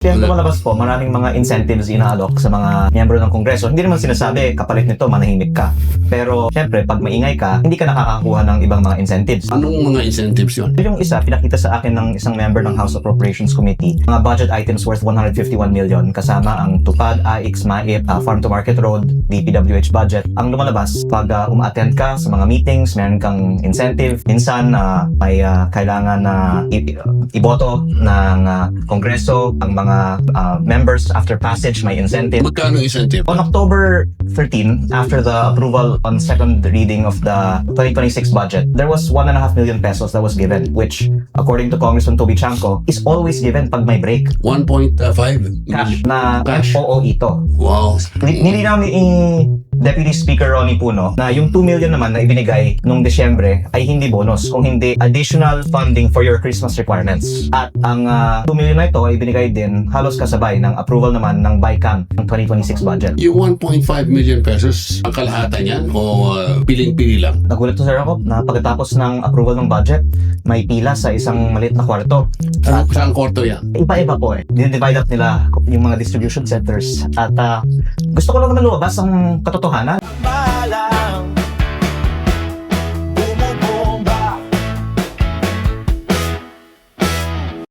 Kaya lumalabas po, maraming mga incentives inaalok sa mga miyembro ng Kongreso. Hindi naman sinasabi, kapalit nito, manahimik ka. Pero, syempre, pag maingay ka, hindi ka nakakakuha ng ibang mga incentives. Anong mga incentives yun? Yung isa, pinakita sa akin ng isang member ng House Appropriations Committee, mga budget items worth 151 million, kasama ang TUPAD, AIX, MAIP, Farm to Market Road, DPWH budget. Ang lumalabas, pag uma-attend ka sa mga meetings, meron kang incentive. Minsan, may kailangan na iboto ng Kongreso, ang mga members after passage may incentive. Magkano incentive? On October 13, after the approval on second reading of the 2026 budget, there was 1.5 million pesos that was given, which, according to Congressman Toby Chanco, is always given pag may break. 1.5 Cash na Cash? OO ito. Wow. Nilinaw ni Deputy Speaker Ronnie Puno na yung 2 million naman na ibinigay nung Desyembre ay hindi bonus, kung hindi additional funding for your Christmas requirements. At ang 2 million na ito ay ibinigay din halos kasabay ng approval naman ng BICAM ng 2026 budget. Yung 1.5 million pesos, ang kalahatan yan o piling-pili lang? Nagulat to, Sir Jacob, na pagkatapos ng approval ng budget, may pila sa isang maliit na kwarto. At Saan korto yan? iba-iba po eh. Dinidivide up nila yung mga distribution centers. At gusto ko lang naman lumabas ang katotohanan.